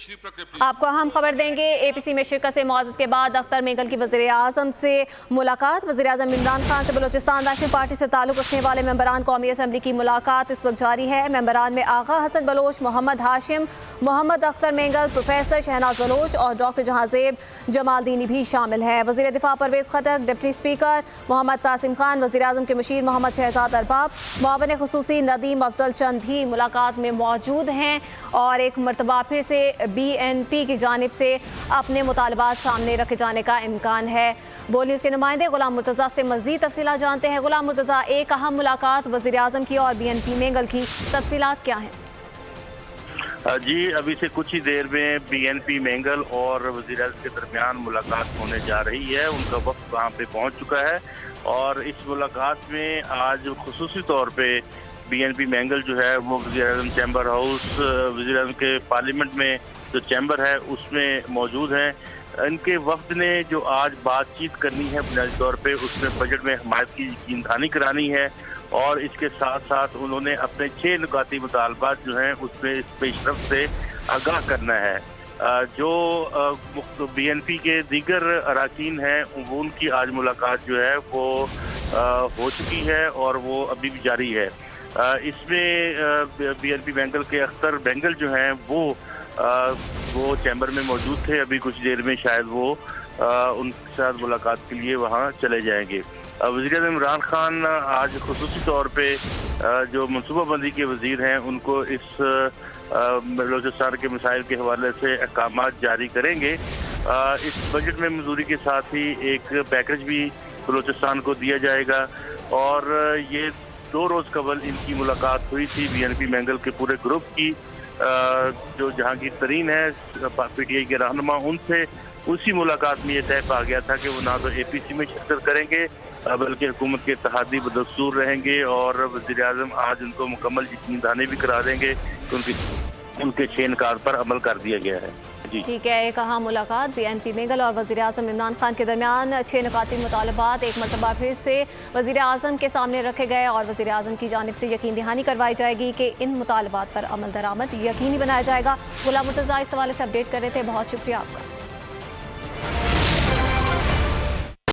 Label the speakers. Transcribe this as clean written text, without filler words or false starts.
Speaker 1: तशरीफ रखें प्लीज।
Speaker 2: आपको हम खबर देंगे। APC में शिरकत से मुआज़त के बाद अख्तर मेंगल की वज़ीर आज़म से मुलाकात। वज़ीर आज़म इमरान खान से बलूचिस्तान नेशनल पार्टी से ताल्लुक़ रखने वाले मेंबरान कौमी असम्बली की मुलाकात इस वक्त जारी है। मेंबरान में आगा हसन बलोच, मोहम्मद हाशिम, मोहम्मद अख्तर मेंगल, प्रोफेसर शहनाज बलोच और डॉक्टर जहांजेब जमालदीनी भी शामिल है। वज़ीर दिफा परवेज़ खटक, डिप्टी स्पीकर मोहम्मद कासिम खान, वज़ीर आज़म के मुशीर मोहम्मद शहजाद अरबाब, मुआविन खुसूसी नदीम अफजल चंद भी मुलाकात में मौजूद हैं और एक मरतबा फिर से BNP की जानिब से अपने मुतालबात सामने रखे जाने का इम्कान है। बोल न्यूज़ के नुमाइंदे गुलाम मुर्तज़ा से मज़ीद तफसीलात जानते हैं। गुलाम मुर्तज़ा, एक अहम मुलाकात वज़ीर आज़म की और BNP मेंगल की, तफसीलात क्या हैं?
Speaker 3: जी, अभी से कुछ ही देर में BNP मेंगल और वज़ीर आज़म के दरमियान मुलाकात होने जा रही है। उनका वक्त वहाँ पे पहुँच चुका है और इस मुलाकात में आज खुसूसी तौर पे BNP मेंगल जो है वो वज़ीर आज़म चैम्बर हाउस, वज़ीर आज़म के पार्लियामेंट में जो चैम्बर है उसमें मौजूद हैं। इनके वफ्द ने जो आज बातचीत करनी है बुनियादी तौर पे उसमें बजट में हमायत की यकीन दहानी करानी है और इसके साथ साथ उन्होंने अपने 6 नुकाती मुतालबात जो हैं उसमें इस पेशरफ से आगाह करना है। जो BNP के दीगर अराकीन हैं उनकी आज मुलाकात जो है वो हो चुकी है और वो अभी भी जारी है। इसमें BNP मेंगल के अख्तर मेंगल जो हैं वो चैम्बर में मौजूद थे। अभी कुछ देर में शायद वो उनके साथ मुलाकात के लिए वहाँ चले जाएंगे। वज़ीर आज़म इमरान खान आज खुसूसी तौर पे जो मनसूबाबंदी के वज़ीर हैं उनको इस बलूचिस्तान के मसाइल के हवाले से अहकामात जारी करेंगे। इस बजट में मजदूरी के साथ ही एक पैकेज भी बलूचिस्तान को दिया जाएगा और ये 2 रोज़ कबल इनकी मुलाकात हुई थी BNP मेंगल के पूरे ग्रुप की। जो जहांगीर तरीन है PTI के रहनुमा, उनसे उसी मुलाकात में ये तय पा गया था कि वो ना तो APC में शिरकत करेंगे बल्कि हुकूमत के इत्तेहादी बदस्तूर रहेंगे और वज़ीर आज़म आज उनको मुकम्मल यकीन दहानी भी करा देंगे कि उनके 6 निकात पर अमल कर दिया गया है।
Speaker 2: ठीक है, एक अहम मुलाकात BNP मेंगल और वज़ीर आज़म इमरान खान के दरमियान 6 नुकाती मुतालबात एक मरतबा फिर से वज़ीर आज़म के सामने रखे गए और वज़ीर आज़म की जानिब से यकीन दहानी करवाई जाएगी कि इन मुतालबात पर अमल दरामद यकीनी बनाया जाएगा। गुलाम मुर्तज़ा इस हवाले से अपडेट कर रहे थे, बहुत शुक्रिया आपका।